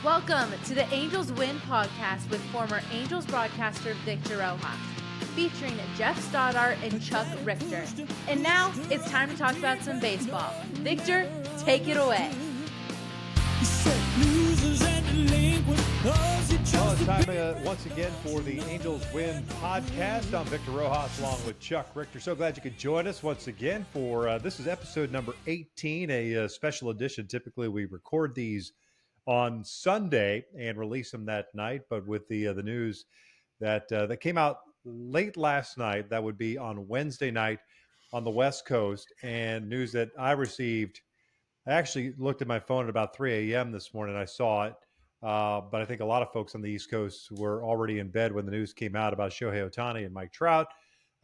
Welcome to the Angels Win podcast with former Angels broadcaster Victor Rojas, featuring Jeff Stoddart and Chuck Richter. And now it's time to talk about some baseball. Victor, take it away. Well, it's time once again for the Angels Win podcast. I'm Victor Rojas along with Chuck Richter. So glad you could join us once again for this is episode number 18, a special edition. Typically we record these on Sunday and release them that night, but with the news that came out late last night, that would be on Wednesday night on the West Coast, and news that I received. I actually looked at my phone at about 3 a.m. this morning. I saw it, but I think a lot of folks on the East Coast were already in bed when the news came out about Shohei Ohtani and Mike Trout.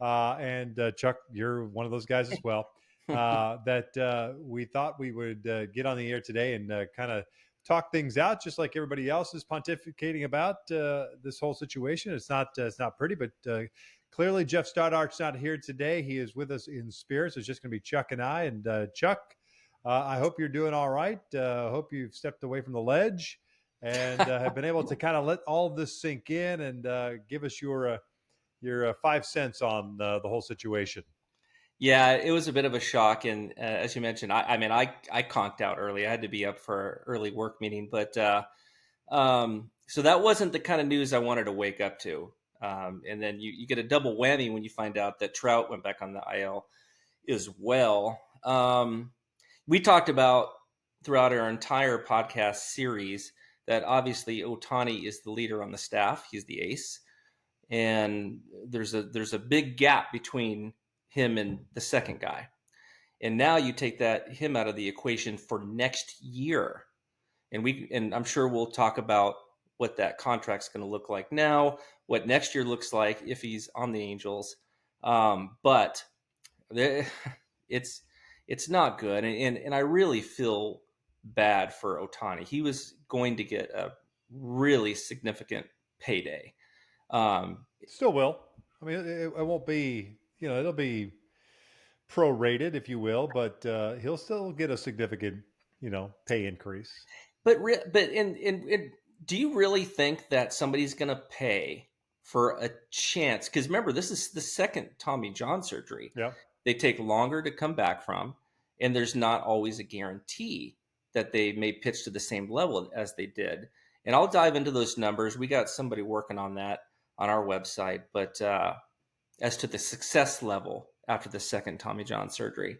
And Chuck, you're one of those guys as well, that we thought we would get on the air today and kind of talk things out, just like everybody else is pontificating about this whole situation. It's not pretty, but clearly Jeff Stoddart's not here today. He is with us in spirit. So it's just going to be Chuck and I. And Chuck, I hope you're doing all right. I hope you've stepped away from the ledge and have been able to kind of let all of this sink in and give us your 5 cents on the whole situation. Yeah, it was a bit of a shock. And as you mentioned, I conked out early. I had to be up for an early work meeting. But so that wasn't the kind of news I wanted to wake up to. And then you get a double whammy when you find out that Trout went back on the IL as well. We talked about throughout our entire podcast series that obviously Ohtani is the leader on the staff. He's the ace. And there's a big gap between him and the second guy. And now you take him out of the equation for next year. And I'm sure we'll talk about what that contract's going to look like now, what next year looks like if he's on the Angels. But it's not good. And I really feel bad for Ohtani. He was going to get a really significant payday. Still will. I mean, it won't be, it'll be prorated, if you will, but he'll still get a significant, pay increase. But do you really think that somebody's going to pay for a chance? Because remember, this is the second Tommy John surgery. Yeah. They take longer to come back from, and there's not always a guarantee that they may pitch to the same level as they did. And I'll dive into those numbers. We got somebody working on that on our website. But as to the success level after the second Tommy John surgery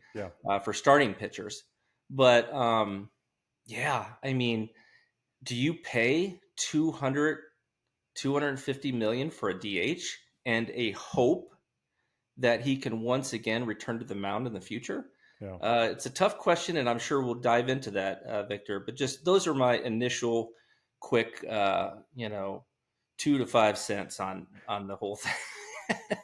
for starting pitchers. But, do you pay $250 million for a DH and a hope that he can once again return to the mound in the future? Yeah. It's a tough question, and I'm sure we'll dive into that, Victor. But just those are my initial quick, 2 to 5 cents on the whole thing.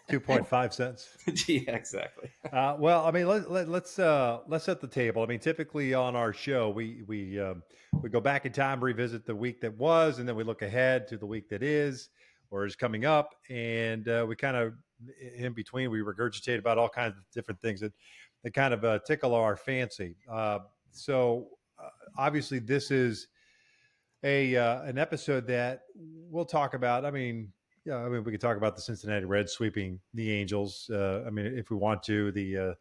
2.5 cents. Yeah, exactly. Well, I mean, let's set the table. I mean, typically on our show, we go back in time, revisit the week that was, and then we look ahead to the week that is or is coming up, and we kind of in between we regurgitate about all kinds of different things that kind of tickle our fancy. So obviously, this is an episode that we'll talk about. I mean, we could talk about the Cincinnati Reds sweeping the Angels. If we want to, the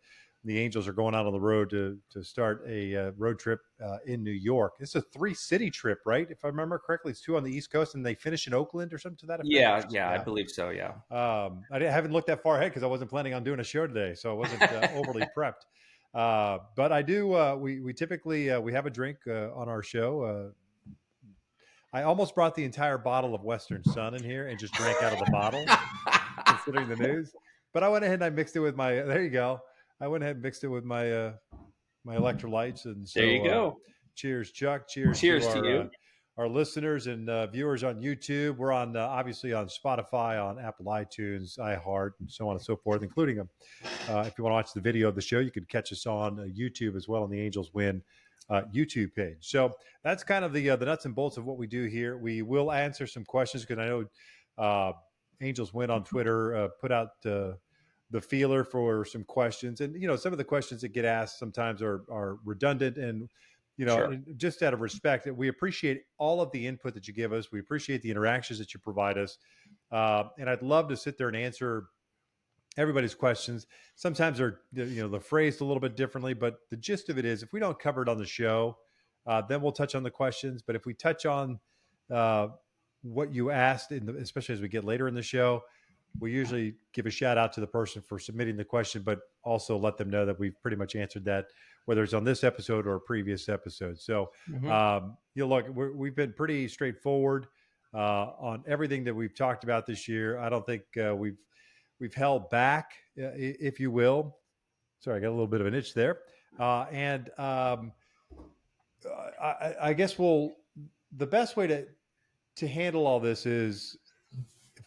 Angels are going out on the road to start a road trip in New York. It's a 3-city trip, right? If I remember correctly, it's 2 on the East Coast, and they finish in Oakland or something to that effect. Yeah, I believe so. Yeah. I haven't looked that far ahead because I wasn't planning on doing a show today, so I wasn't overly prepped. But I do. We typically we have a drink on our show. I almost brought the entire bottle of Western Sun in here and just drank out of the bottle, considering the news. But I went ahead and I mixed it with my. There you go. I went ahead and mixed it with my my electrolytes, and so there you go. Cheers, Chuck. Cheers to you. Our listeners and viewers on YouTube. We're on obviously on Spotify, on Apple iTunes, iHeart, and so on and so forth, including if you want to watch the video of the show, you can catch us on YouTube as well on the Angels Win YouTube page. So that's kind of the nuts and bolts of what we do here. We will answer some questions because I know Angels Win on Twitter put out the feeler for some questions, and some of the questions that get asked sometimes are redundant, and Sure. just out of respect, that we appreciate all of the input that you give us. We appreciate the interactions that you provide us. And I'd love to sit there and answer everybody's questions. Sometimes they're phrased a little bit differently, but the gist of it is, if we don't cover it on the show, then we'll touch on the questions. But if we touch on what you asked, especially as we get later in the show, we usually give a shout out to the person for submitting the question, but also let them know that we've pretty much answered that, whether it's on this episode or a previous episode. So, look, we've been pretty straightforward on everything that we've talked about this year. I don't think we've held back, if you will. Sorry, I got a little bit of an itch there. I guess the best way to handle all this is,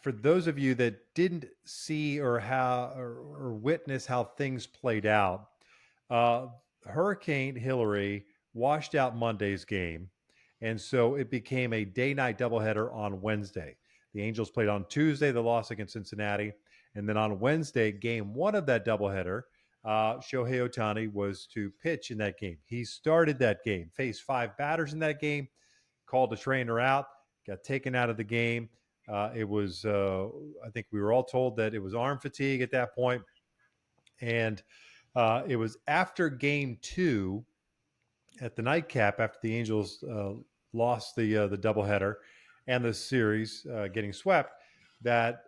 for those of you that didn't see or witness how things played out, Hurricane Hillary washed out Monday's game, and so it became a day-night doubleheader on Wednesday. The Angels played on Tuesday, the loss against Cincinnati, and then on Wednesday, game one of that doubleheader, Shohei Ohtani was to pitch in that game. He started that game, faced 5 batters in that game, called a trainer out, got taken out of the game. It was, I think we were all told that it was arm fatigue at that point. And it was after game 2 at the nightcap, after the Angels lost the doubleheader and the series getting swept, that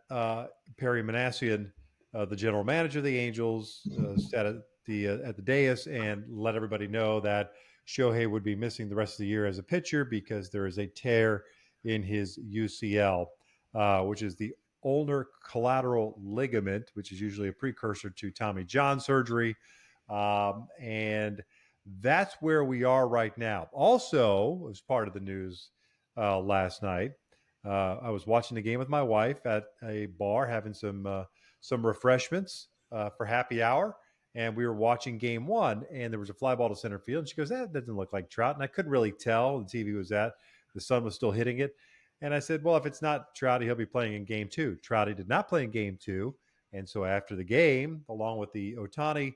Perry Manassian, the general manager of the Angels, sat at the dais and let everybody know that Shohei would be missing the rest of the year as a pitcher because there is a tear in his UCL, which is the ulnar collateral ligament, which is usually a precursor to Tommy John surgery. And that's where we are right now. Also, as part of the news last night, I was watching the game with my wife at a bar, having some refreshments for happy hour. And we were watching game 1, and there was a fly ball to center field. And she goes, that doesn't look like Trout. And I couldn't really tell. The TV was the sun was still hitting it. And I said, well, if it's not Trouty, he'll be playing in game 2. Trouty did not play in game 2. And so after the game, along with the Ohtani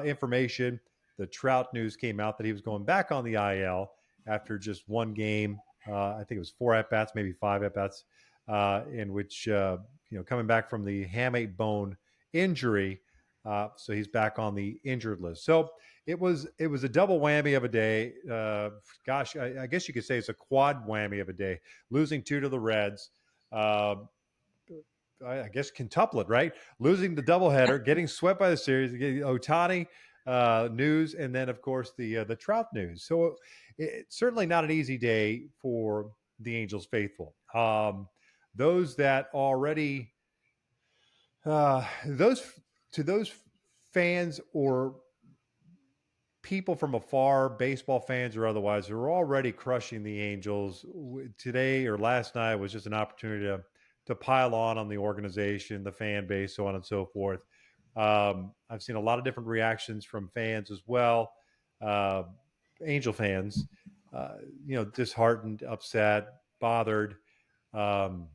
information, the Trout news came out that he was going back on the IL after just one game. I think it was 4 at-bats, maybe 5 at-bats, in which, coming back from the hamate bone injury. So he's back on the injured list. So it was a double whammy of a day. I guess you could say it's a quad whammy of a day. Losing 2 to the Reds. I guess quintuplet, right? Losing the doubleheader, getting swept by the series, getting Ohtani news, and then of course the Trout news. So it's certainly not an easy day for the Angels faithful. Those that already those fans or people from afar, baseball fans or otherwise, who are already crushing the Angels, today or last night was just an opportunity to pile on the organization, the fan base, so on and so forth. I've seen a lot of different reactions from fans as well. Angel fans, disheartened, upset, bothered. And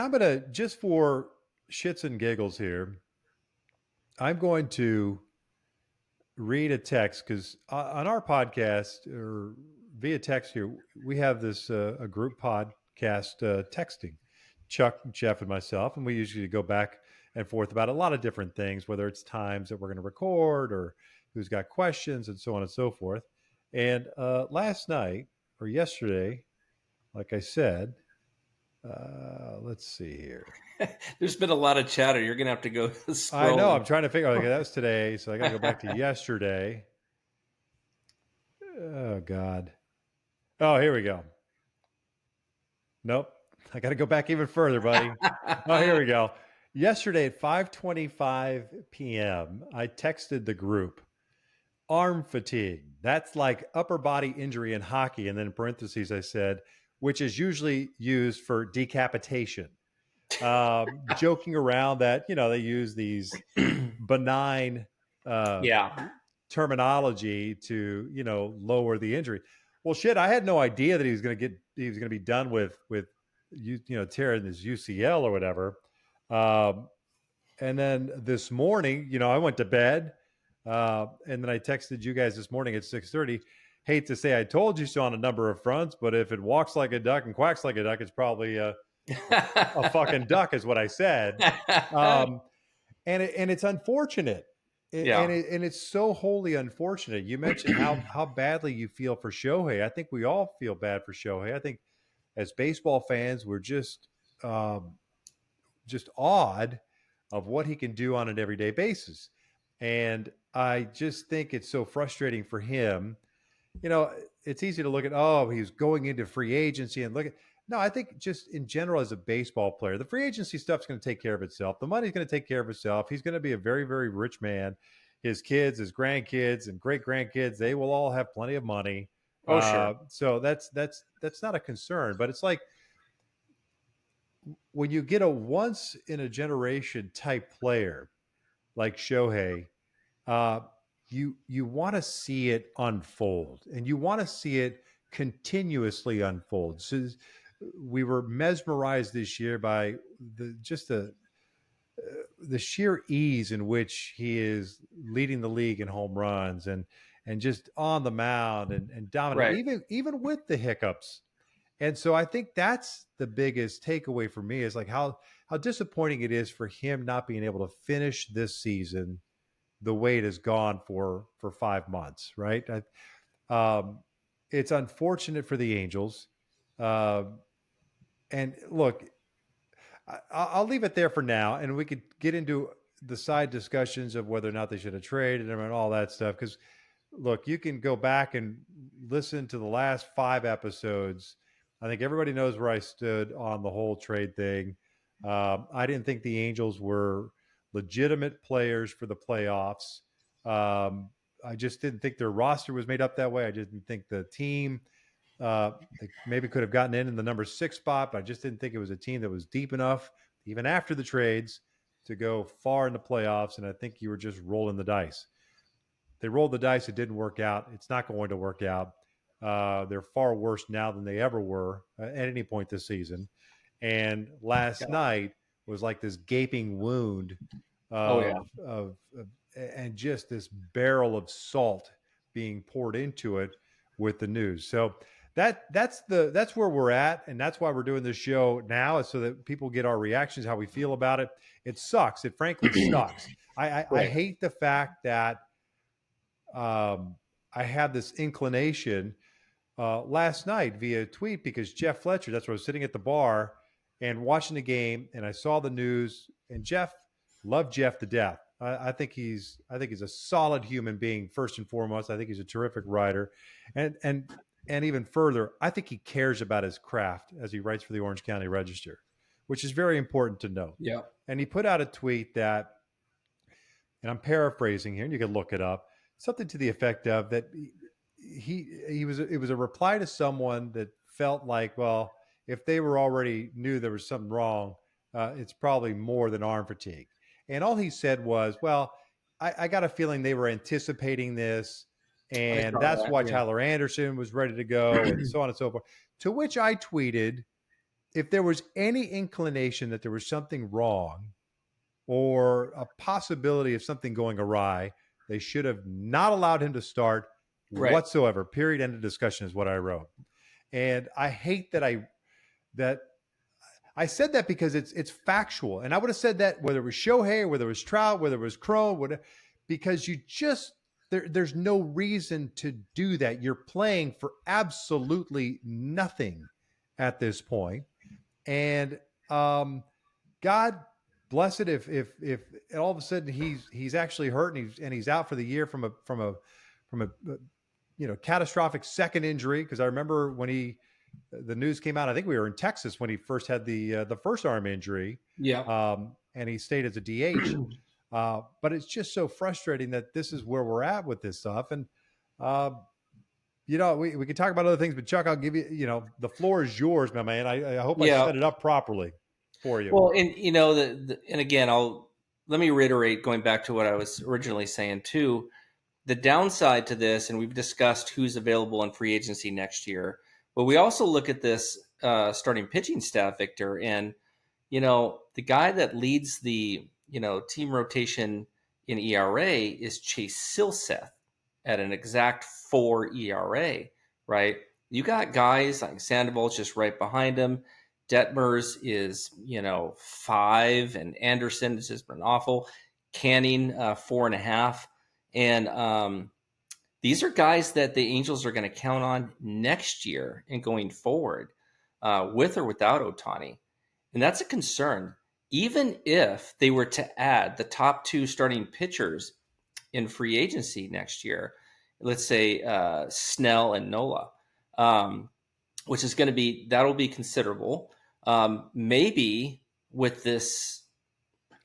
I'm going to, just for shits and giggles here, I'm going to read a text, because on our podcast or via text here, we have this a group podcast texting, Chuck, Jeff, and myself, and we usually go back and forth about a lot of different things, whether it's times that we're going to record or who's got questions and so on and so forth. And last night or yesterday, like I said, let's see here. There's been a lot of chatter. You're going to have to go scroll. I know. I'm trying to figure out. Okay, that was today, so I got to go back to yesterday. Oh, God. Oh, here we go. Nope. I got to go back even further, buddy. Oh, here we go. Yesterday at 5:25 p.m., I texted the group, arm fatigue. That's like upper body injury in hockey. And then in parentheses, I said, which is usually used for decapitation. Joking around that, they use these benign terminology to, lower the injury. Well, shit, I had no idea that he was going to be done with tearing his UCL or whatever. And then this morning, I went to bed. And then I texted you guys this morning at 6:30. Hate to say I told you so on a number of fronts, but if it walks like a duck and quacks like a duck, it's probably a fucking duck, is what I said. And it's unfortunate. Yeah. And it's so wholly unfortunate. You mentioned how badly you feel for Shohei. I think we all feel bad for Shohei. I think as baseball fans, we're just awed of what he can do on an everyday basis. And I just think it's so frustrating for him. You know, it's easy to look at, oh, he's going into free agency and look at, no, I think just in general as a baseball player, the free agency stuff's going to take care of itself. The money's going to take care of itself. He's going to be a very, very rich man. His kids, his grandkids, and great grandkids, they will all have plenty of money. Oh, sure. So that's not a concern. But it's like when you get a once in a generation type player like Shohei, you want to see it unfold, and you want to see it continuously unfold. So we were mesmerized this year by the sheer ease in which he is leading the league in home runs and just on the mound and dominant, Right. even with the hiccups. And so I think that's the biggest takeaway for me, is like how disappointing it is for him not being able to finish this season the way it has gone for 5 months, right? It's unfortunate for the Angels. And look, I'll leave it there for now, and we could get into the side discussions of whether or not they should have traded him and all that stuff. Because look, you can go back and listen to the last 5 episodes. I think everybody knows where I stood on the whole trade thing. I didn't think the Angels were legitimate players for the playoffs. I just didn't think their roster was made up that way. I didn't think the team they maybe could have gotten in the number 6 spot, but I just didn't think it was a team that was deep enough, even after the trades, to go far in the playoffs. And I think you were just rolling the dice. They rolled the dice. It didn't work out. It's not going to work out. They're far worse now than they ever were at any point this season. And last night was like this gaping wound and just this barrel of salt being poured into it with the news. So that's where we're at, and that's why we're doing this show now, is so that people get our reactions, how we feel about it. It sucks. It frankly sucks. I hate the fact that I had this inclination last night via tweet, because Jeff Fletcher, that's where I was sitting at the bar and watching the game, and I saw the news, and loved Jeff to death. I think he's a solid human being, first and foremost. I think he's a terrific writer, and even further, I think he cares about his craft as he writes for the Orange County Register, which is very important to note. Yeah. And he put out a tweet that, and I'm paraphrasing here, and you can look it up, something to the effect of that it was a reply to someone that felt like, well, if they were already knew there was something wrong, it's probably more than arm fatigue. And all he said was, well, I got a feeling they were anticipating this, and that's why Tyler Anderson was ready to go, and so on and so forth. To which I tweeted, if there was any inclination that there was something wrong or a possibility of something going awry, they should have not allowed him to start whatsoever. Period. End of discussion is what I wrote. And I hate that I said that, because it's factual. And I would have said that whether it was Shohei or whether it was Trout, whether it was Crow, because you just, there's no reason to do that. You're playing for absolutely nothing at this point. And God bless it if all of a sudden he's actually hurt and he's out for the year from a catastrophic second injury. Because I remember when the news came out, I think we were in Texas when he first had the first arm injury. Yeah. And he stayed as a DH. But it's just so frustrating that this is where we're at with this stuff. And, we can talk about other things, but Chuck, I'll give you, the floor is yours, my man. I hope I set it up properly for you. Well, and, and again, let me reiterate, going back to what I was originally saying too, the downside to this, and we've discussed who's available in free agency next year, but we also look at this starting pitching staff, Victor, and, the guy that leads the, team rotation in ERA is Chase Silseth at an exact 4 ERA, right? You got guys like Sandoval's just right behind him. Detmers is, 5, and Anderson has just been awful. Canning, 4.5. And these are guys that the Angels are going to count on next year and going forward, with or without Ohtani. And that's a concern. Even if they were to add the top 2 starting pitchers in free agency next year, let's say Snell and Nola, which is going to be, that'll be considerable. Maybe with this,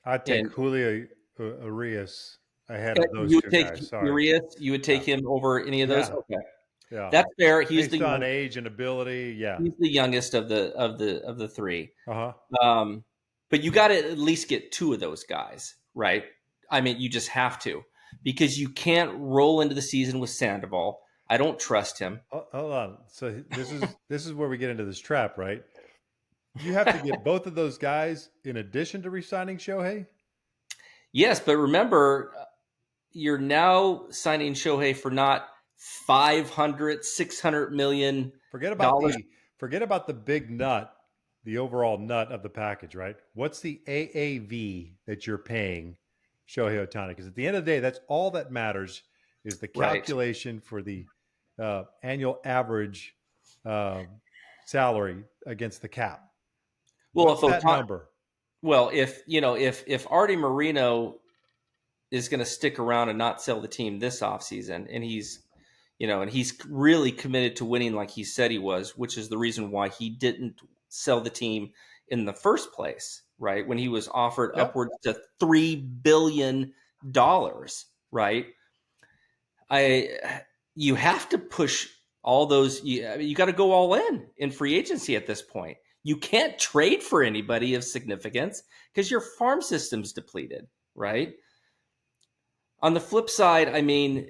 I take Julio Urias ahead of those you would two take guys. Sorry. Urias, you would take him over any of those. Yeah. Okay, Yeah, that's fair. He's based the on age and ability. Yeah, he's the youngest of the 3. uh-huh. But you got to at least get 2 of those guys, right? I mean, you just have to, because you can't roll into the season with Sandoval. I don't trust him. Hold on. So this is where we get into this trap, right? You have to get both of those guys in addition to re-signing Shohei. Yes, but remember, you're now signing Shohei for not $500-600 million. Forget about the big nut, the overall nut of the package, right? What's the AAV that you're paying Shohei Ohtani? Because at the end of the day, that's all that matters, is the calculation for the annual average salary against the cap. Well, what's that number? Well, if Arte Moreno is going to stick around and not sell the team this offseason, and he's really committed to winning like he said he was, which is the reason why he didn't sell the team in the first place, right? When he was offered upwards to $3 billion, right? You have to push all those. You got to go all in free agency at this point. You can't trade for anybody of significance because your farm system's depleted, right? On the flip side, I mean,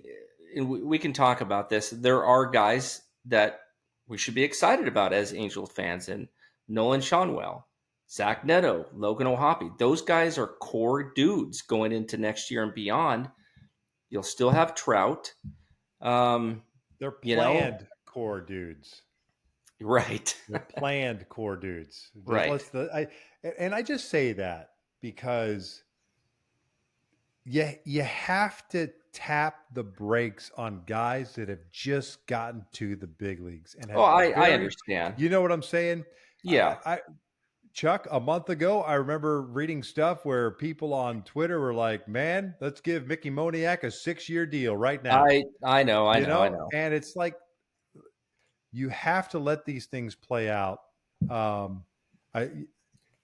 and we can talk about this. There are guys that we should be excited about as Angels fans, and Nolan Schanuel, Zach Neto, Logan O'Hoppe. Those guys are core dudes going into next year and beyond. You'll still have Trout. They're planned core dudes. Right. They're planned core dudes. Right. I just say that because you have to tap the brakes on guys that have just gotten to the big leagues. And I understand. You know what I'm saying? Yeah. Chuck, a month ago, I remember reading stuff where people on Twitter were like, man, let's give Mickey Moniak a 6-year deal right now. I know. And it's like, you have to let these things play out.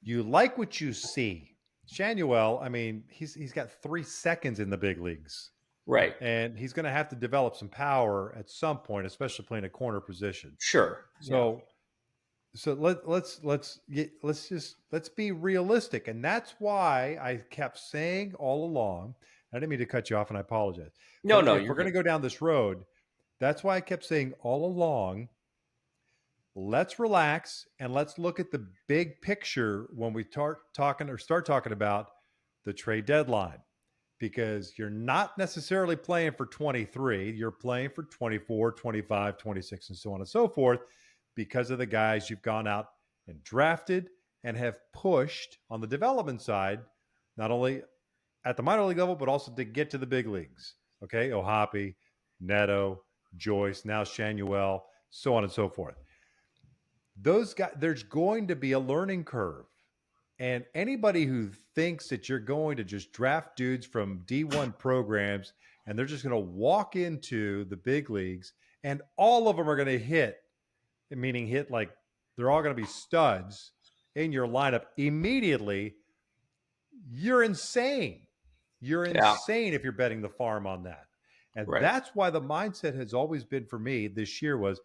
You like what you see. Schanuel, I mean, he's got 3 seconds in the big leagues. Right. And he's going to have to develop some power at some point, especially playing a corner position. Sure. So let's be realistic. And that's why I kept saying all along, I didn't mean to cut you off, and I apologize. No, if we're going to go down this road, that's why I kept saying all along, let's relax and let's look at the big picture when we start talking about the trade deadline, because you're not necessarily playing for 23. You're playing for 24, 25, 26, and so on and so forth, because of the guys you've gone out and drafted and have pushed on the development side, not only at the minor league level, but also to get to the big leagues. Okay. O'Hoppe, Neto, Joyce, now Schanuel, so on and so forth. Those guys, there's going to be a learning curve. And anybody who thinks that you're going to just draft dudes from D1 programs and they're just going to walk into the big leagues and all of them are going to hit like they're all going to be studs in your lineup immediately, you're insane. You're insane if you're betting the farm on that. And that's why the mindset has always been for me this year was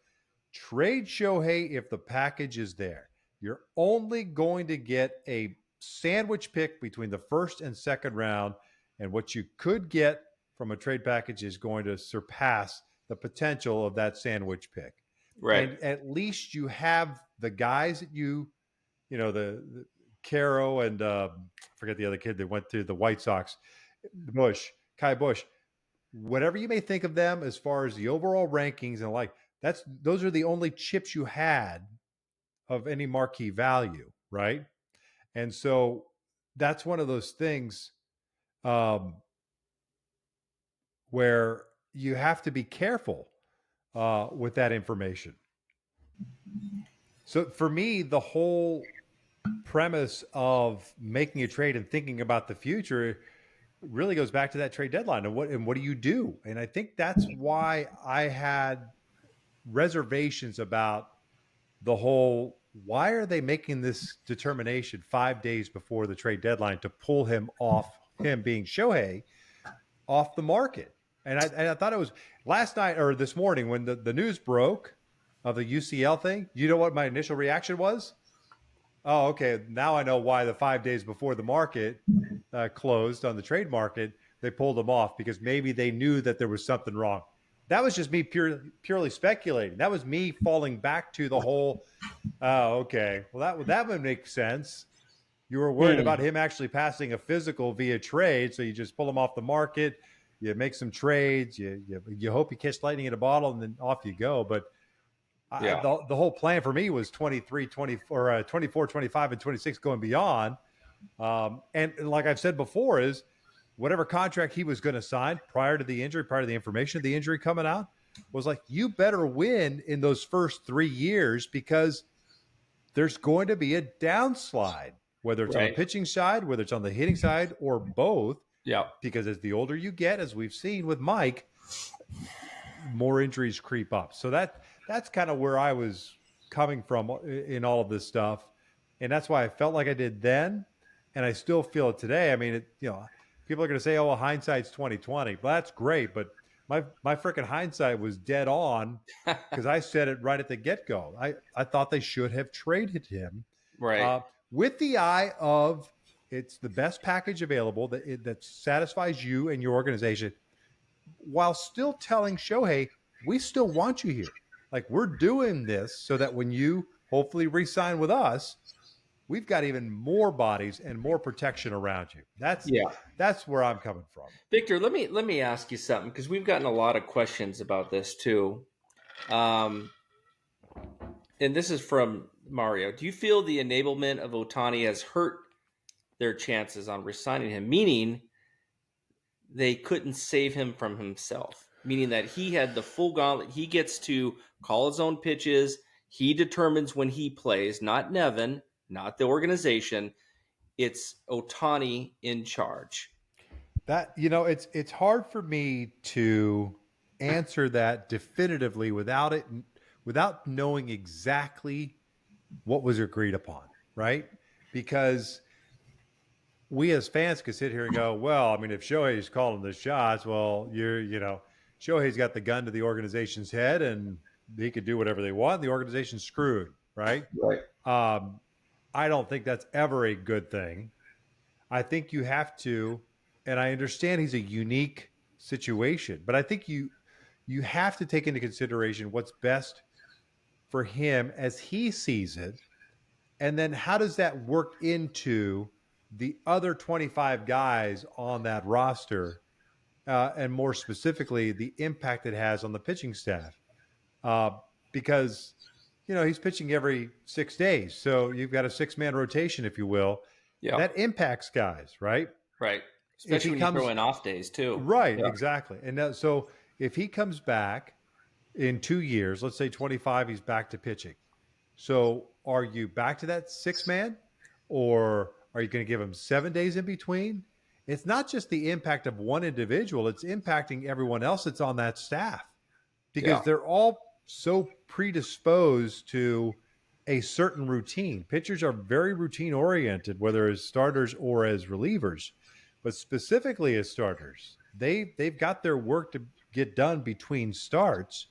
trade Shohei if the package is there. You're only going to get a sandwich pick between the first and second round, and what you could get from a trade package is going to surpass the potential of that sandwich pick. Right. And at least you have the guys that the Caro and forget the other kid that went to the White Sox, Bush. Kai Bush, whatever you may think of them as far as the overall rankings and like, those are the only chips you had of any marquee value, right? And so that's one of those things where you have to be careful with that information. So for me, the whole premise of making a trade and thinking about the future really goes back to that trade deadline and what do you do? And I think that's why I had reservations about the whole, why are they making this determination 5 days before the trade deadline to pull him being Shohei, off the market? And I thought it was last night or this morning when the news broke of the UCL thing. You know what my initial reaction was? Oh, okay. Now I know why the 5 days before the market closed on the trade market, they pulled them off, because maybe they knew that there was something wrong. That was just me purely speculating. That was me falling back to the whole, oh, okay, well, that would make sense. You were worried about him actually passing a physical via trade, so you just pull him off the market. You make some trades. You hope you catch lightning in a bottle, and then off you go. But the whole plan for me was 23, 24, 25, and 26 going beyond. And like I've said before, is whatever contract he was going to sign prior to the injury, prior to the information of the injury coming out, was like, you better win in those first 3 years, because there's going to be a downslide, whether it's on the pitching side, whether it's on the hitting side, or both. Yeah. Because as the older you get, as we've seen with Mike, more injuries creep up. So that's kind of where I was coming from in all of this stuff. And that's why I felt like I did then. And I still feel it today. I mean, people are going to say, oh, well, hindsight's 2020. Well, that's great. But my freaking hindsight was dead on, because I said it right at the get-go. I thought they should have traded him. Right. With the eye of, it's the best package available that satisfies you and your organization, while still telling Shohei, we still want you here. Like, we're doing this so that when you hopefully re-sign with us, we've got even more bodies and more protection around you. That's where I'm coming from. Victor, let me ask you something, because we've gotten a lot of questions about this too. And this is from Mario. Do you feel the enablement of Ohtani has hurt their chances on resigning him? Meaning they couldn't save him from himself. Meaning that he had the full gauntlet. He gets to call his own pitches. He determines when he plays, not Nevin, not the organization. It's Ohtani in charge. That, it's hard for me to answer that definitively without knowing exactly what was agreed upon, right? Because we as fans could sit here and go, well, I mean, if Shohei's calling the shots, well, Shohei's got the gun to the organization's head and he could do whatever they want. The organization's screwed, right? Right. I don't think that's ever a good thing. I think you have to, and I understand he's a unique situation, but I think you have to take into consideration what's best for him as he sees it. And then how does that work into the other 25 guys on that roster, and more specifically, the impact it has on the pitching staff? Because, he's pitching every 6 days. So you've got a 6-man rotation, if you will. Yeah. That impacts guys, right? Right. Especially when you throw in off days too. Right, yeah. Exactly. And so if he comes back in 2 years, let's say 25, he's back to pitching. So are you back to that 6-man, or are you going to give him 7 days in between? It's not just the impact of one individual. It's impacting everyone else that's on that staff, because they're all so predisposed to a certain routine. Pitchers are very routine oriented, whether as starters or as relievers, but specifically as starters, they've got their work to get done between starts.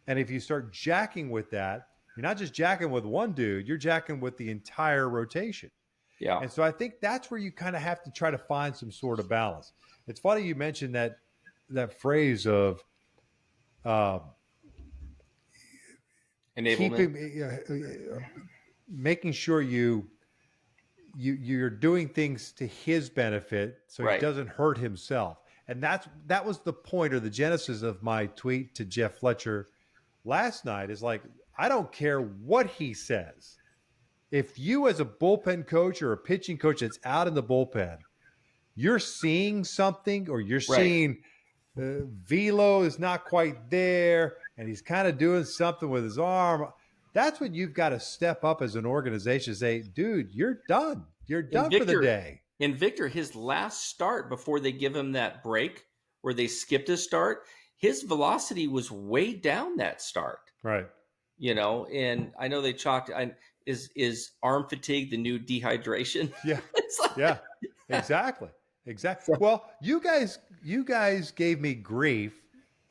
And if you start jacking with that, you're not just jacking with one dude, you're jacking with the entire rotation. Yeah. And so I think that's where you kind of have to try to find some sort of balance. It's funny you mentioned that phrase of enablement, making sure you're doing things to his benefit, so he doesn't hurt himself. And that was the point or the genesis of my tweet to Jeff Fletcher last night is like, I don't care what he says. If you as a bullpen coach or a pitching coach that's out in the bullpen, you're seeing something or you're seeing velo is not quite there and he's kind of doing something with his arm. That's when you've got to step up as an organization and say, dude, you're done. You're done for the day. And Victor, his last start before they give him that break where they skipped his start, his velocity was way down that start. Right. And I know they chalked is arm fatigue the new dehydration? Yeah. Yeah. Exactly. Well, you guys gave me grief.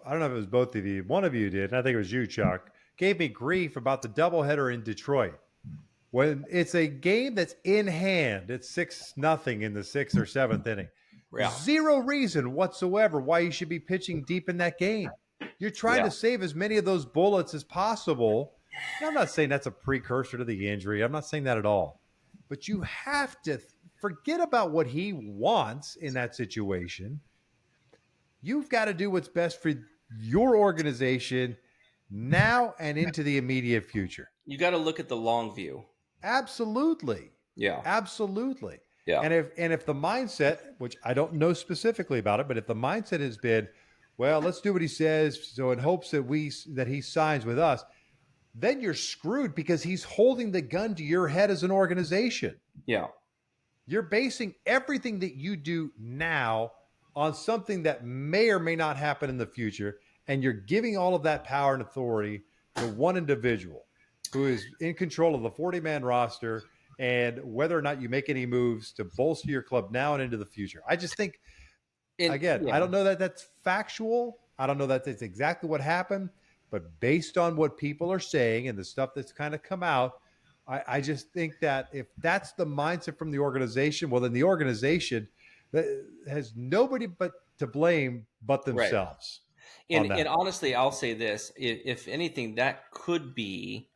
I don't know if it was both of you. One of you did, and I think it was you, Chuck. Gave me grief about the doubleheader in Detroit. When it's a game that's in hand, it's 6-0 in the 6th or 7th inning. Yeah. Zero reason whatsoever why you should be pitching deep in that game. You're trying to save as many of those bullets as possible. And I'm not saying that's a precursor to the injury. I'm not saying that at all. But you have to forget about what he wants in that situation. You've got to do what's best for your organization now and into the immediate future. You got to look at the long view. Absolutely. Yeah. Absolutely. Yeah. And if the mindset, which I don't know specifically about it, but if the mindset has been, well, let's do what he says, so in hopes that he signs with us, then you're screwed because he's holding the gun to your head as an organization. Yeah. You're basing everything that you do now on something that may or may not happen in the future, and you're giving all of that power and authority to one individual who is in control of the 40-man roster and whether or not you make any moves to bolster your club now and into the future. I just think, I don't know that that's factual. I don't know that that's exactly what happened, but based on what people are saying and the stuff that's kind of come out, I just think that if that's the mindset from the organization, well, then the organization has nobody but to blame but themselves. Right. And honestly, I'll say this. If anything, that could be,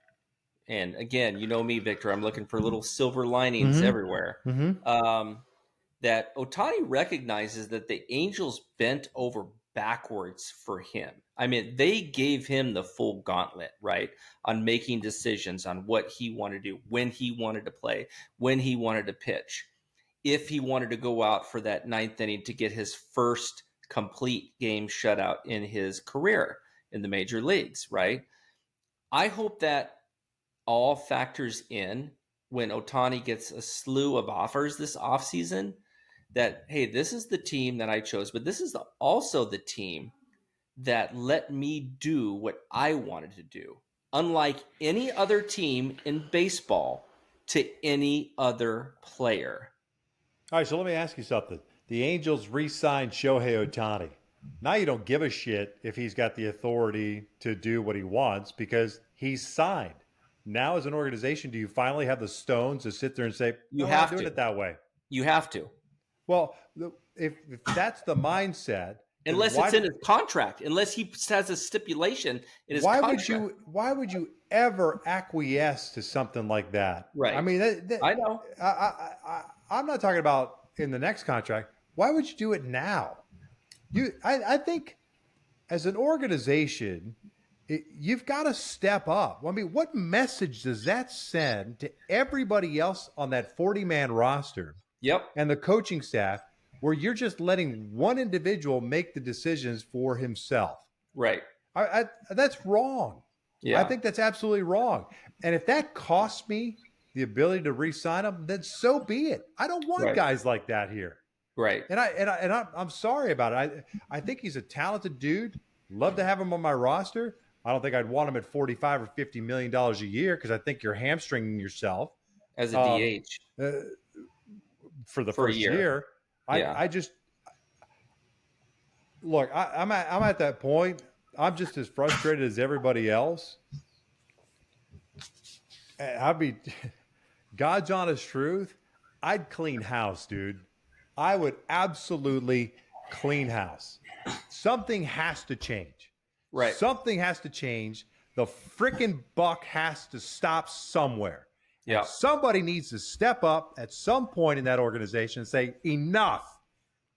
and again, you know me, Victor, I'm looking for little silver linings everywhere. That Ohtani recognizes that the Angels bent over backwards for him. I mean, they gave him the full gauntlet, right, on making decisions on what he wanted to do, when he wanted to play, when he wanted to pitch, if he wanted to go out for that 9th inning to get his first complete game shutout in his career in the major leagues, right? I hope that all factors in when Ohtani gets a slew of offers this offseason that, hey, this is the team that I chose, but this is also the team that let me do what I wanted to do, unlike any other team in baseball to any other player. All right, so let me ask you something. The Angels re-signed Shohei Ohtani. Now you don't give a shit if he's got the authority to do what he wants because he's signed. Now as an organization, do you finally have the stones to sit there and say, you I'm have not doing it that way? You have to. Well, if that's the mindset, unless it's in his contract, unless he has a stipulation in his contract. Why would you ever acquiesce to something like that? Right. I mean, I know. I'm not talking about in the next contract. Why would you do it now? I think as an organization, you've got to step up. I mean, what message does that send to everybody else on that 40-man roster? Yep. And the coaching staff, where you're just letting one individual make the decisions for himself. Right. That's wrong. Yeah. I think that's absolutely wrong. And if that costs me the ability to re-sign him, then so be it. I don't want guys like that here. Right. And I'm sorry about it. I think he's a talented dude. Love to have him on my roster. I don't think I'd want him at $45 or $50 million a year because I think you're hamstringing yourself as a DH for the first year. I just look. I'm at that point. I'm just as frustrated as everybody else. I'd be God's honest truth. I'd clean house, dude. I would absolutely clean house. Something has to change. Right. Something has to change. The freaking buck has to stop somewhere. Yeah. Somebody needs to step up at some point in that organization and say, enough.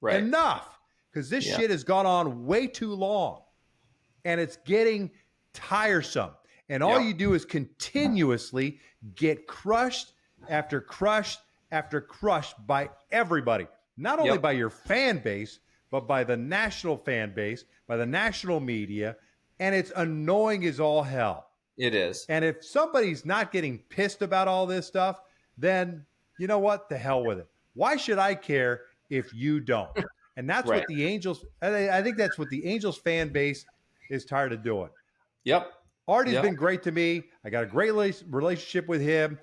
Right. Enough. because this shit has gone on way too long, and it's getting tiresome. And all you do is continuously get crushed after crushed after crushed by everybody, not only by your fan base, but by the national fan base, by the national media, and it's annoying as all hell. It is. And if somebody's not getting pissed about all this stuff, then you know what? The hell with it. Why should I care if you don't? And that's what the Angels, I think that's what the Angels fan base is tired of doing. Yep. Artie's been great to me. I got a great relationship with him.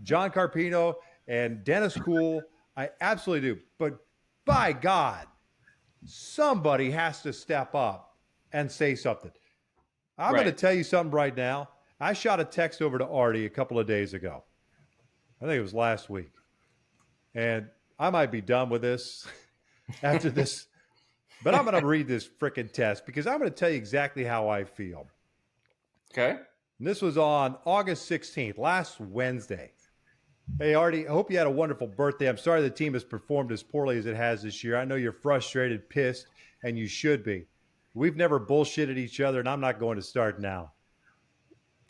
John Carpino and Dennis Kuhl, I absolutely do. But by God, somebody has to step up and say something. I'm going to tell you something right now. I shot a text over to Artie a couple of days ago. I think it was last week. And I might be done with this after this. But I'm going to read this frickin' test because I'm going to tell you exactly how I feel. Okay. And this was on August 16th, last Wednesday. Hey, Artie, I hope you had a wonderful birthday. I'm sorry the team has performed as poorly as it has this year. I know you're frustrated, pissed, and you should be. We've never bullshitted each other, and I'm not going to start now.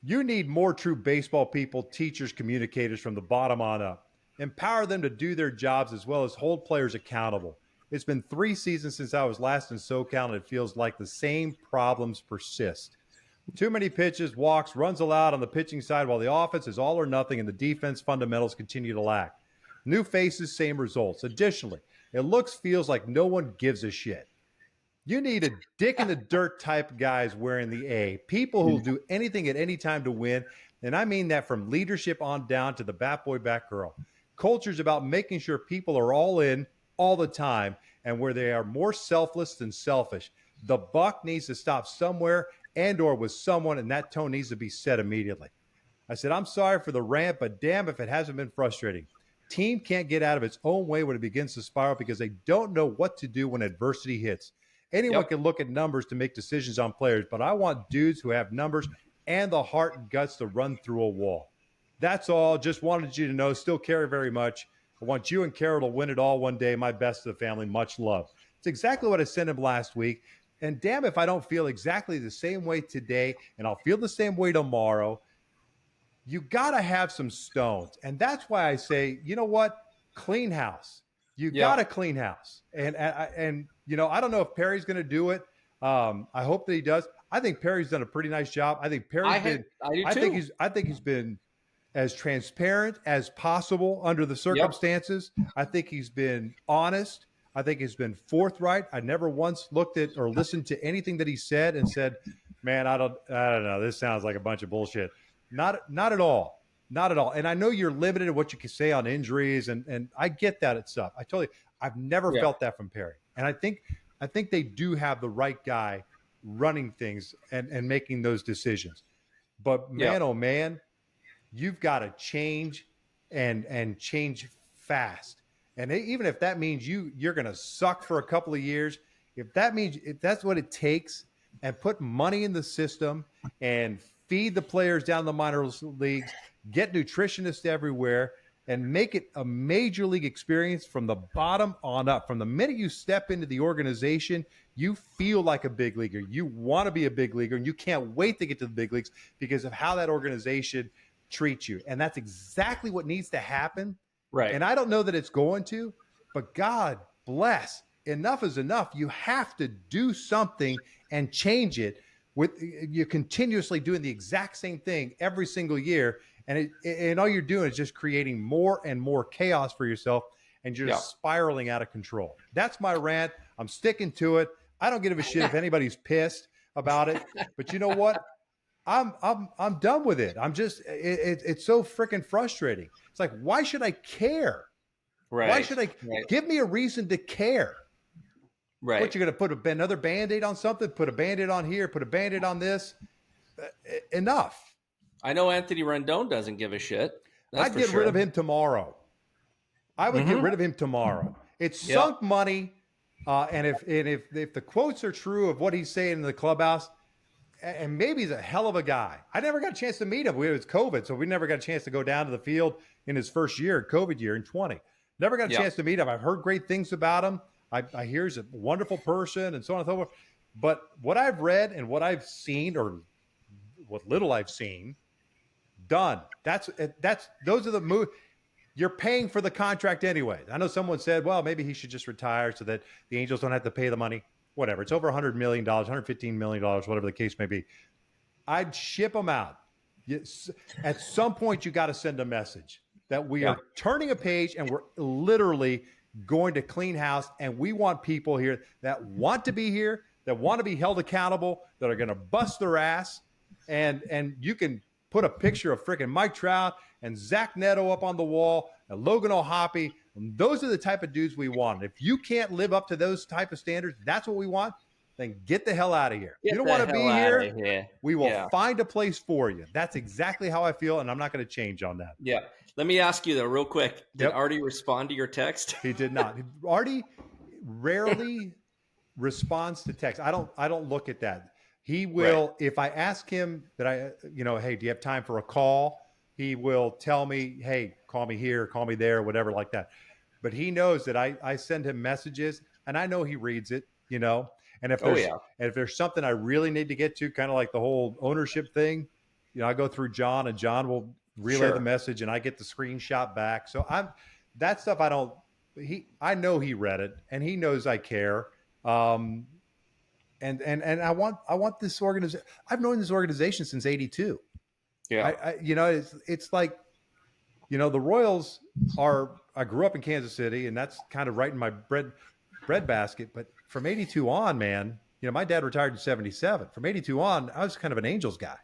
You need more true baseball people, teachers, communicators from the bottom on up. Empower them to do their jobs as well as hold players accountable. It's been 3 seasons since I was last in SoCal, and it feels like the same problems persist. Too many pitches, walks, runs allowed on the pitching side while the offense is all or nothing and the defense fundamentals continue to lack. New faces, same results. Additionally, it feels like no one gives a shit. You need a dick in the dirt type guys wearing the A. People who'll do anything at any time to win. And I mean that from leadership on down to the bat boy, bat girl. Culture's about making sure people are all in all the time and where they are more selfless than selfish. The buck needs to stop somewhere and or with someone, and that tone needs to be set immediately. I said, I'm sorry for the rant, but damn if it hasn't been frustrating. Team can't get out of its own way when it begins to spiral because they don't know what to do when adversity hits. Anyone can look at numbers to make decisions on players, but I want dudes who have numbers and the heart and guts to run through a wall. That's all. Just wanted you to know. Still care very much. I want you and Carol to win it all one day. My best to the family. Much love. It's exactly what I sent him last week. And damn if I don't feel exactly the same way today, and I'll feel the same way tomorrow. You got to have some stones. And that's why I say, you know what? Clean house. You got to clean house. And you know, I don't know if Perry's going to do it. I hope that he does. I think Perry's done a pretty nice job. I think Perry's I think he's been as transparent as possible under the circumstances. I think he's been honest. I think he's been forthright. I never once looked at or listened to anything that he said and said, man, I don't know. This sounds like a bunch of bullshit. Not at all. Not at all. And I know you're limited in what you can say on injuries, and I get that stuff. I've never felt that from Perry. And I think they do have the right guy running things and making those decisions. But man, oh man, you've got to change and change fast. And even if that means you're going to suck for a couple of years, if that's what it takes, and put money in the system and feed the players down the minor leagues, get nutritionists everywhere, and make it a major league experience from the bottom on up. From the minute you step into the organization, you feel like a big leaguer. You want to be a big leaguer, and you can't wait to get to the big leagues because of how that organization treats you. And that's exactly what needs to happen. Right. And I don't know that it's going to, but God bless. Enough is enough. You have to do something and change it. You're continuously doing the exact same thing every single year. And all you're doing is just creating more and more chaos for yourself, and you're just spiraling out of control. That's my rant. I'm sticking to it. I don't give a shit if anybody's pissed about it, but you know what? I'm done with it. It's so freaking frustrating. It's like, why should I care? Right. Why should I give me a reason to care? Right. What, you're going to put another Band-Aid on something? Put a Band-Aid on here, put a Band-Aid on this. Enough. I know Anthony Rendon doesn't give a shit. I'd get rid of him tomorrow. I would get rid of him tomorrow. It's sunk money. And if the quotes are true of what he's saying in the clubhouse, and maybe he's a hell of a guy. I never got a chance to meet him. It was COVID, so we never got a chance to go down to the field in his first year, COVID year in 20. Never got a chance to meet him. I've heard great things about him. I hear he's a wonderful person and so on and so forth. But what I've read and what I've seen, or what little I've seen, done. Those are the moves. You're paying for the contract anyway. I know someone said, well, maybe he should just retire so that the Angels don't have to pay the money. Whatever. It's over $100 million, $115 million, whatever the case may be. I'd ship him out. At some point, you got to send a message that we are turning a page and we're literally going to clean house. And we want people here that want to be here, that want to be held accountable, that are going to bust their ass. And you can put a picture of freaking Mike Trout and Zach Neto up on the wall, and Logan O'Hoppe. Those are the type of dudes we want. If you can't live up to those type of standards, that's what we want, then get the hell out of here. You don't want to be here. We will find a place for you. That's exactly how I feel, and I'm not going to change on that. Yeah. Let me ask you, though, real quick. Did Arte respond to your text? He did not. Arte rarely responds to text. I don't look at that. He will, if I ask him that hey, do you have time for a call? He will tell me, hey, call me here, call me there, whatever like that. But he knows that I send him messages, and I know he reads it, And if there's something I really need to get to, kind of like the whole ownership thing, I go through John, and John will relay the message, and I get the screenshot back. So that stuff I know he read it, and he knows I care. And I want this organization. I've known this organization since '82. Yeah. It's like, the Royals I grew up in Kansas City, and that's kind of right in my bread basket. But from '82 on, man, my dad retired in '77. From '82 on, I was kind of an Angels guy,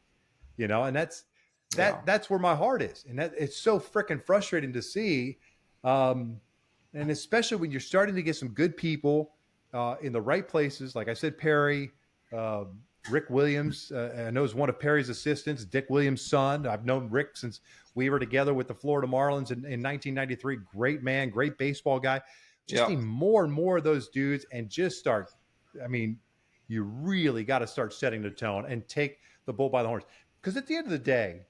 and that's where my heart is. And it's so freaking frustrating to see. And especially when you're starting to get some good people in the right places. Like I said, Perry, Rick Williams, I know is one of Perry's assistants, Dick Williams' son. I've known Rick since we were together with the Florida Marlins in 1993. Great man, great baseball guy. Just need more and more of those dudes, and just start. I mean, you really got to start setting the tone and take the bull by the horns. Because at the end of the day,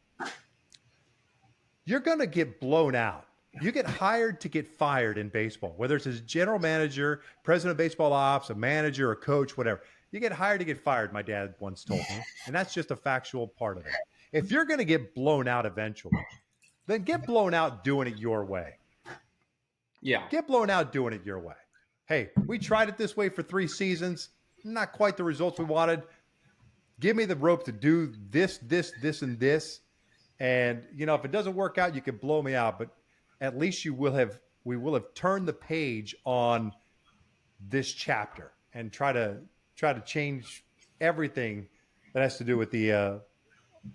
you're going to get blown out. You get hired to get fired in baseball, whether it's as general manager, president of baseball ops, a manager, a coach, whatever. You get hired to get fired, my dad once told me, and that's just a factual part of it. If you're going to get blown out eventually, then get blown out doing it your way. Yeah. Get blown out doing it your way. Hey, we tried it this way for 3 seasons. Not quite the results we wanted. Give me the rope to do this, and this. And, if it doesn't work out, you can blow me out. But at least we will have turned the page on this chapter and try to change everything that has to do with the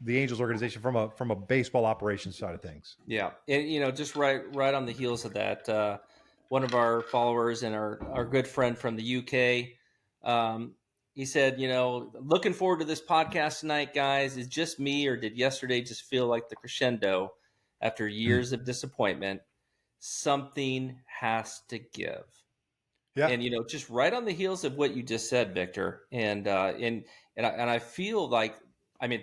Angels organization from a baseball operations side of things. Yeah, and just right on the heels of that, one of our followers and our good friend from the UK, he said, looking forward to this podcast tonight, guys. Is just me, or did yesterday just feel like the crescendo after years of disappointment? Something has to give. Yeah. And, just right on the heels of what you just said, Victor. And I feel like,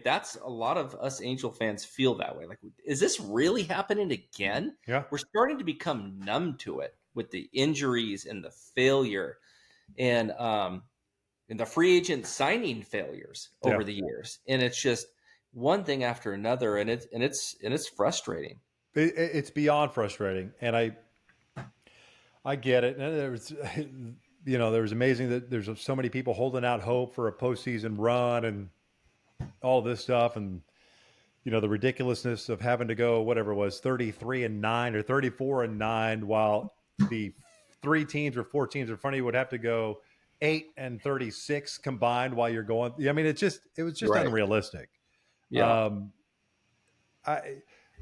that's a lot of us Angel fans feel that way. Like, is this really happening again? Yeah. We're starting to become numb to it with the injuries and the failure and the free agent signing failures over the years. And it's just one thing after another. And it's frustrating. It's beyond frustrating. And I get it. And there was amazing that there's so many people holding out hope for a postseason run and all this stuff. And, the ridiculousness of having to go, whatever it was, 33-9 or 34-9, while the 3 teams or 4 teams in front of you would have to go 8-36 combined while you're going. I mean, it was just unrealistic. Yeah.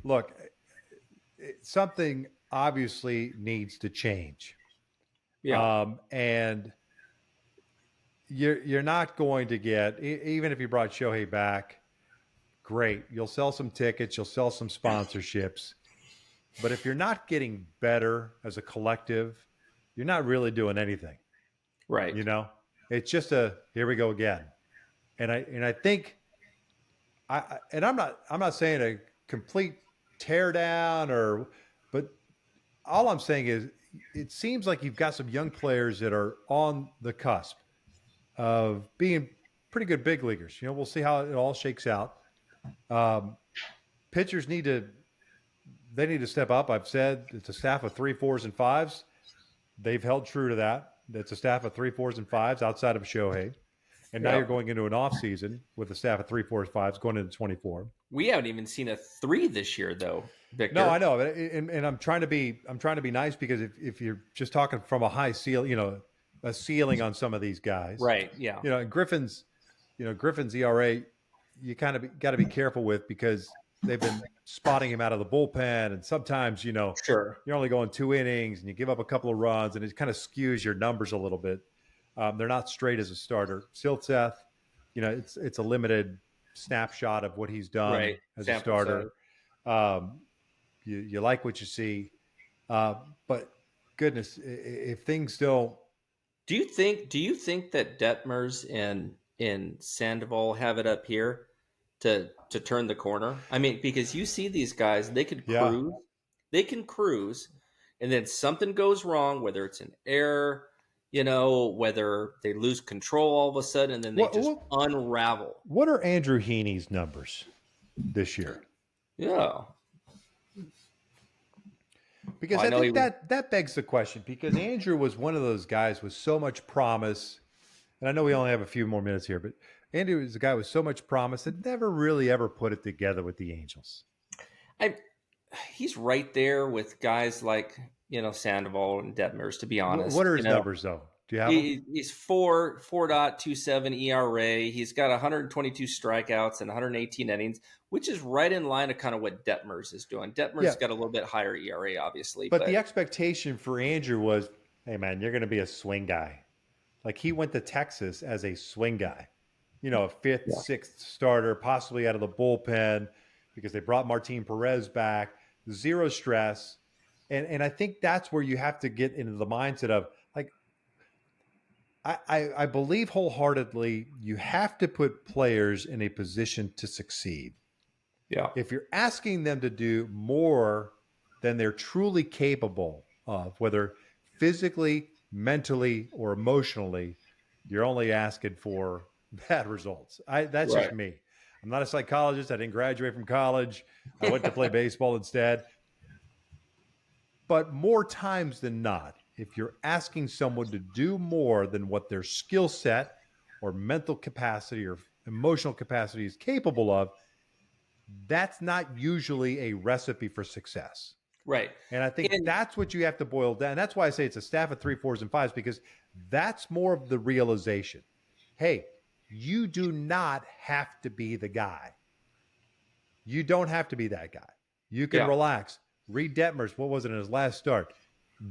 Look, something obviously needs to change. Yeah. And you're not going to get, even if you brought Shohei back, great. You'll sell some tickets, you'll sell some sponsorships. But if you're not getting better as a collective, you're not really doing anything. Right. It's just here we go again. And I think I'm not saying a complete tear down but all I'm saying is it seems like you've got some young players that are on the cusp of being pretty good big leaguers. We'll see how it all shakes out. Pitchers need to step up. I've said it's a staff of 3, 4s, and 5s. They've held true to that. It's a staff of 3, 4s, and 5s outside of Shohei. And now you're going into an off season with a staff of 3, 4s, 5s going into 24. We haven't even seen a 3 this year, though, Victor. No, I know, and I'm trying to be nice because if you're just talking from a high ceiling, a ceiling on some of these guys, right? Yeah. And Griffin's ERA, you kind of got to be careful with because they've been spotting him out of the bullpen, and sometimes sure, you're only going 2 innings and you give up a couple of runs, and it kind of skews your numbers a little bit. They're not straight as a starter. Silseth, it's a limited snapshot of what he's done as a starter. You like what you see, but goodness, if things don't. Do you think that Detmers and Sandoval have it up here to turn the corner? I mean, because you see these guys, they can cruise, and then something goes wrong, whether it's an error, whether they lose control all of a sudden, and then they unravel. What are Andrew Heaney's numbers this year? Yeah. Because I think that begs the question, because Andrew was one of those guys with so much promise, and I know we only have a few more minutes here, but Andrew is a guy with so much promise that never really ever put it together with the Angels. He's right there with guys like Sandoval and Detmers, to be honest. What are his numbers, though? Do you have them? He's 4.27 ERA. He's got 122 strikeouts and 118 innings, which is right in line of kind of what Detmers is doing. Detmers got a little bit higher ERA, obviously. But the expectation for Andrew was, hey, man, you're going to be a swing guy. Like, he went to Texas as a swing guy. A 5th, 6th starter, possibly out of the bullpen because they brought Martin Perez back. Zero stress. And I think that's where you have to get into the mindset of, like, I believe wholeheartedly you have to put players in a position to succeed. Yeah. If you're asking them to do more than they're truly capable of, whether physically, mentally, or emotionally, you're only asking for bad results. That's just me. I'm not a psychologist. I didn't graduate from college. I went to play baseball instead. But more times than not, if you're asking someone to do more than what their skill set or mental capacity or emotional capacity is capable of, that's not usually a recipe for success. Right. And I think that's what you have to boil down. That's why I say it's a staff of 3, 4s, and 5s, because that's more of the realization. Hey, you do not have to be the guy. You don't have to be that guy. You can relax. Reed Detmers, what was it in his last start?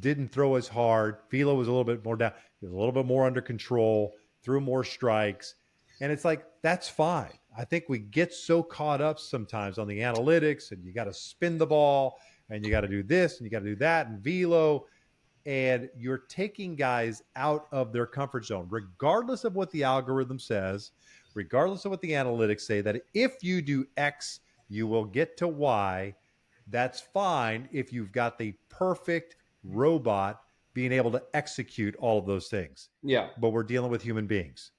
Didn't throw as hard. Philo was a little bit more down. He was a little bit more under control, threw more strikes. And it's like, that's fine. I think we get so caught up sometimes on the analytics, and you got to spin the ball, and you got to do this, and you got to do that, and velo. And you're taking guys out of their comfort zone, regardless of what the algorithm says, regardless of what the analytics say, that if you do X, you will get to Y. That's fine if you've got the perfect robot being able to execute all of those things. Yeah. But we're dealing with human beings.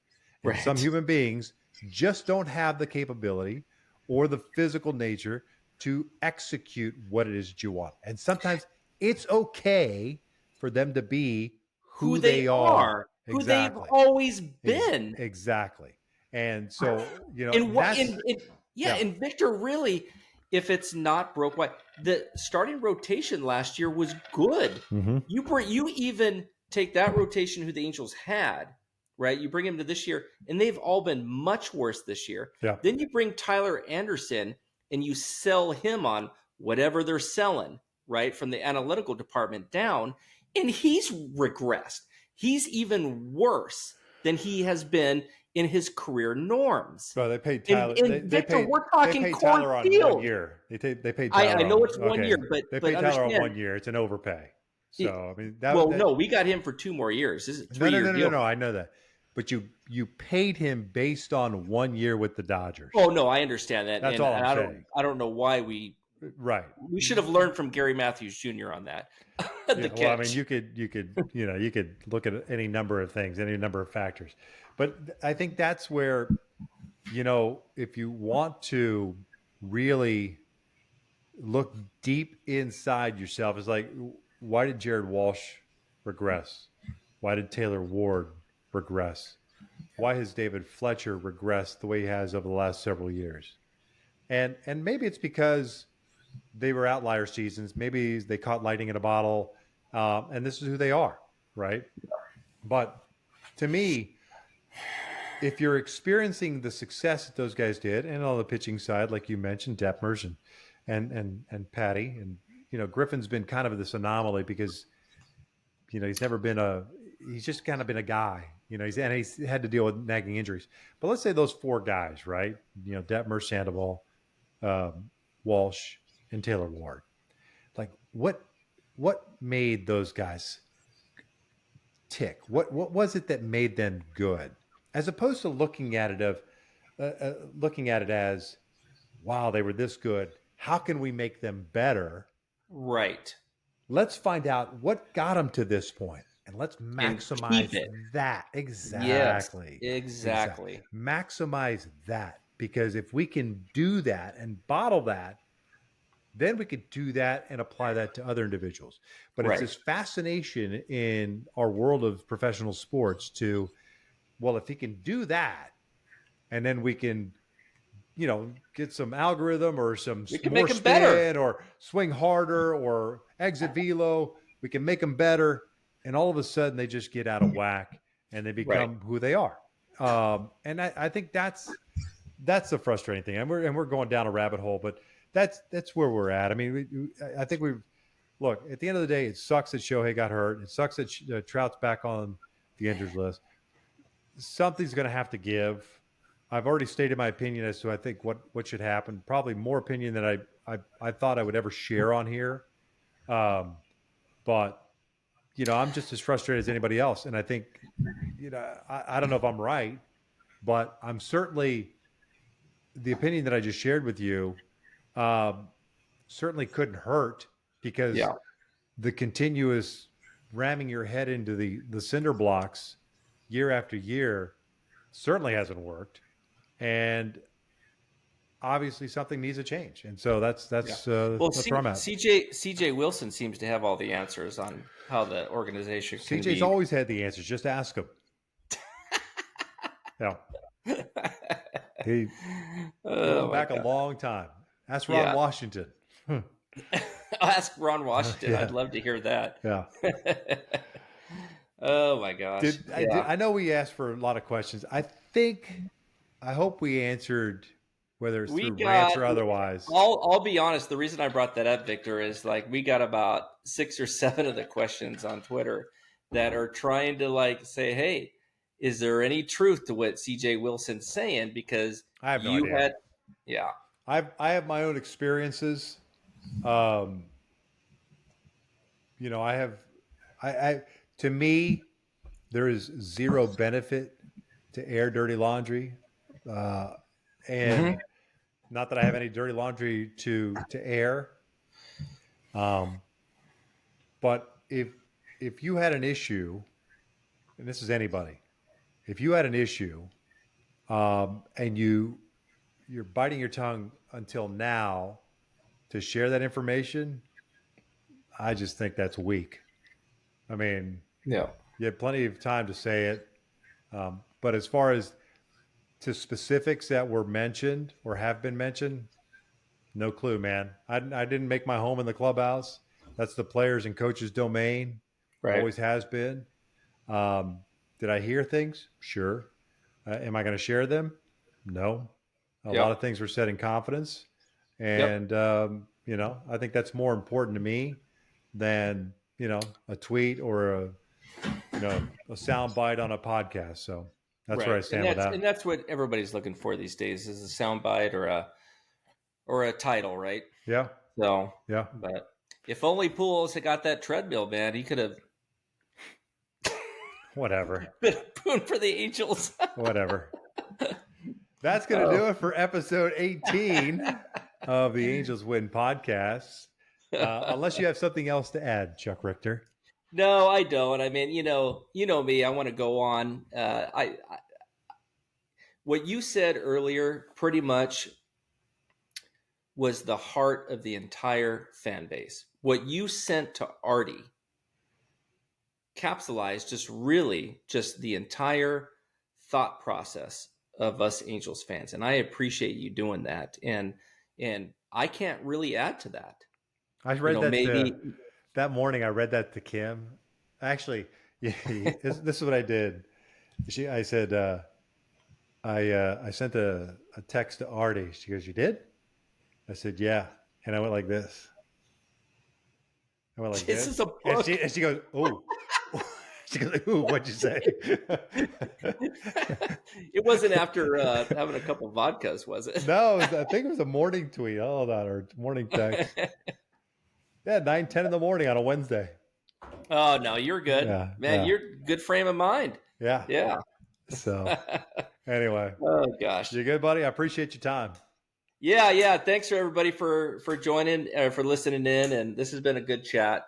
And some human beings just don't have the capability or the physical nature to execute what it is that you want. And sometimes it's okay for them to be who they are. Who they've always been. Exactly. And so, and Victor, really, if it's not broke, the starting rotation last year was good. Mm-hmm. You even take that rotation who the Angels had, right? You bring him to this year, and they've all been much worse this year. Yeah. Then you bring Tyler Anderson, and you sell him on whatever they're selling, right, from the analytical department down, and he's regressed. He's even worse than he has been in his career norms. So they paid Tyler. We're talking Tyler on field. 1 year. They paid Tyler. I know it's 1 year, but they paid Tyler on 1 year. It's an overpay. So I mean, we got him for 2 more years. This is a 3-year deal. No. I know that, but you paid him based on 1 year with the Dodgers. Oh no, I understand that. That's all I'm saying. I don't know why we Right. We should have learned from Gary Matthews Jr. on that. Well, I mean, you could look at any number of things, any number of factors, but I think that's where, if you want to really look deep inside yourself, it's like, why did Jared Walsh regress? Why did Taylor Ward regress? Why has David Fletcher regressed the way he has over the last several years? And maybe it's because they were outlier seasons. Maybe they caught lightning in a bottle, and this is who they are, right? But to me, if you're experiencing the success that those guys did, and on the pitching side, like you mentioned, Detmers and Patty, and Griffin's been kind of this anomaly because he's just kind of been a guy. He's had to deal with nagging injuries. But let's say those four guys, right? Detmer, Sandoval, Walsh, and Taylor Ward. Like what made those guys tick? What was it that made them good, as opposed to looking at it as, wow, they were this good. How can we make them better? Right. Let's find out what got them to this point, and let's maximize that. Exactly. Yes, exactly. Maximize that, because if we can do that and bottle that, then we could do that and apply that to other individuals. But It's this fascination in our world of professional sports to, well, if he can do that, and then we can, get some algorithm or some more spin better, or swing harder or exit velo, we can make them better. And all of a sudden they just get out of whack and they become who they are. And I think that's the frustrating thing. And we're going down a rabbit hole, but that's where we're at. I mean, I think look, at the end of the day, it sucks that Shohei got hurt. It sucks that Trout's back on the injured list. Something's going to have to give. I've already stated my opinion as to I think what should happen. Probably more opinion than I thought I would ever share on here. But I'm just as frustrated as anybody else. And I think, I don't know if I'm right, but I'm certainly, the opinion that I just shared with you certainly couldn't hurt, because the continuous ramming your head into the cinder blocks year after year certainly hasn't worked. And obviously something needs to change. And so that's where I'm at. CJ Wilson seems to have all the answers on how the organization can CJ's always had the answers. Just ask him. Yeah. He went back a long time. Ask Ron Washington. I'll ask Ron Washington. I'd love to hear that. Yeah. Oh my gosh. I know we asked for a lot of questions. I hope we answered, whether it's through rants or otherwise. I'll be honest. The reason I brought that up, Victor, is we got about 6 or 7 of the questions on Twitter that are trying to say, hey, is there any truth to what CJ Wilson's saying? Because I have no idea. I have my own experiences. To me, there is zero benefit to air dirty laundry. And not that I have any dirty laundry to air. But if you had an issue, and this is anybody, if you had an issue, and you're biting your tongue until now to share that information, I just think that's weak. I mean, you had plenty of time to say it. But as far as to specifics that were mentioned or have been mentioned, no clue, man. I didn't make my home in the clubhouse. That's the players and coaches' domain. Right. Always has been. Did I hear things? Sure. Am I going to share them? No. A lot of things were said in confidence. And, I think that's more important to me than, a tweet or a sound bite on a podcast. So that's where I stand with that. And that's what everybody's looking for these days, is a sound bite or a title, right? Yeah. So, but if only Pujols had got that treadmill, man, he could have whatever. been a boon for the Angels. Whatever. That's going to do it for episode 18. of the Angels Win podcast. Unless you have something else to add, Chuck Richter. No, I don't. I mean, you know me. I want to go on. What you said earlier pretty much was the heart of the entire fan base. What you sent to Arte capsulized just the entire thought process of us Angels fans. And I appreciate you doing that. And I can't really add to that. I read that morning. I read that to Kim. Actually, this is what I did. I said, I sent a text to Arte. She goes, "You did?" I said, "Yeah." And I went like this. I went like this. This is a book. And she goes, "Oh." She goes, "Ooh, what'd you say?" It wasn't after having a couple vodkas, was it? No, I think it was a morning tweet. Hold on, or morning text. Yeah, 9:10 in the morning on a Wednesday. Oh no, you're good, man. You're good frame of mind. Yeah. So anyway, oh gosh, you good, buddy? I appreciate your time. Yeah. Thanks for everybody for joining, for listening in, and this has been a good chat.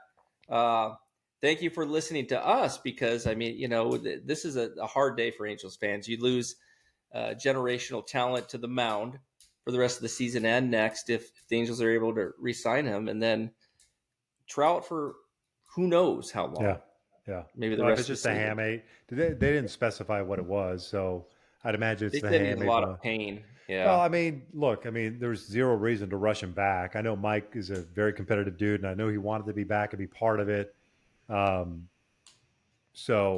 Thank you for listening to us because I mean, this is a hard day for Angels fans. You lose generational talent to the mound for the rest of the season and next if the Angels are able to re-sign him, and then Trout for who knows how long. Yeah. Maybe the rest of the season. It's just a hamate. They didn't specify what it was, so I'd imagine it's the hamate. A lot of pain. Yeah. Well, I mean, look, there's zero reason to rush him back. I know Mike is a very competitive dude, and I know he wanted to be back and be part of it. So,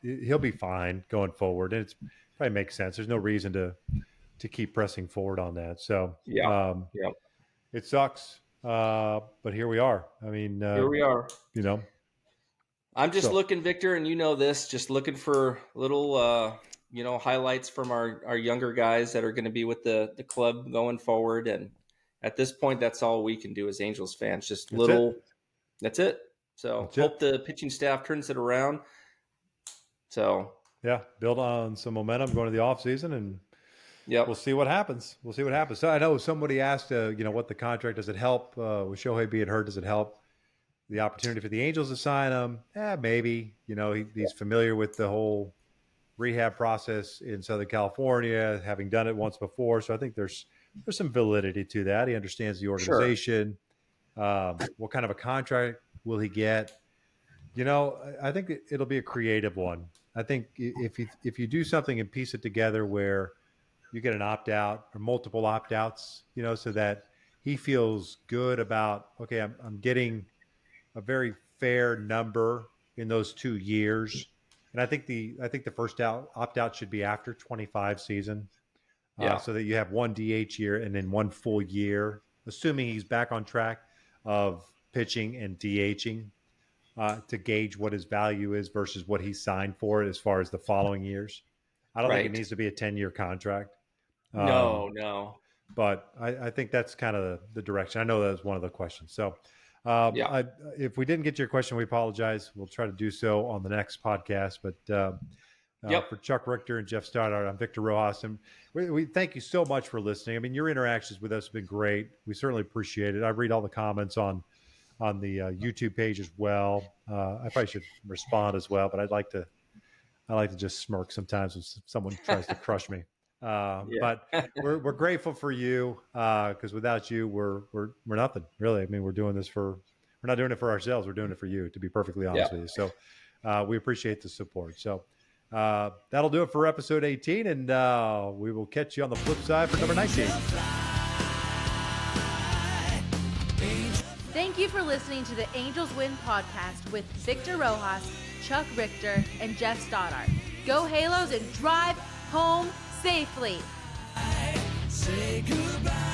he'll be fine going forward, and it's probably makes sense. There's no reason to keep pressing forward on that. So, it sucks, but here we are. Here we are. I'm just So, looking, Victor, and just looking for little, highlights from our younger guys that are going to be with the club going forward. And at this point, that's all we can do as Angels fans. Just that's it. So hope the pitching staff turns it around. So yeah, build on some momentum going to the off season, and we'll see what happens. So I know somebody asked, what the contract, does it help with Shohei being hurt? Does it help the opportunity for the Angels to sign him? Maybe. He's familiar with the whole rehab process in Southern California, having done it once before. So I think there's some validity to that. He understands the organization. Sure. What kind of a contract will he get? I think it'll be a creative one. I think if you do something and piece it together where you get an opt-out or multiple opt-outs, so that he feels good about, okay, I'm getting a very fair number in those 2 years. And I think the first opt-out should be after 25 season, so that you have one DH year and then one full year, assuming he's back on track of pitching and DHing, to gauge what his value is versus what he signed for as far as the following years. I don't think it needs to be a 10-year contract. No. But I think that's kind of the direction. I know that was one of the questions. So if we didn't get to your question, we apologize. We'll try to do so on the next podcast. But for Chuck Richter and Jeff Stoddard, I'm Victor Rojas. And we thank you so much for listening. Your interactions with us have been great. We certainly appreciate it. I read all the comments on the YouTube page as well. I probably should respond as well, but I like to just smirk sometimes when someone tries to crush me. But we're grateful for you, because without you, we're nothing really. We're doing this we're not doing it for ourselves. We're doing it for you, to be perfectly honest with you. So we appreciate the support. So that'll do it for episode 18, and we will catch you on the flip side for number 19. Thank you for listening to the Angels Win podcast with Victor Rojas, Chuck Richter, and Jeff Stoddard. Go Halos and drive home safely. Say goodbye.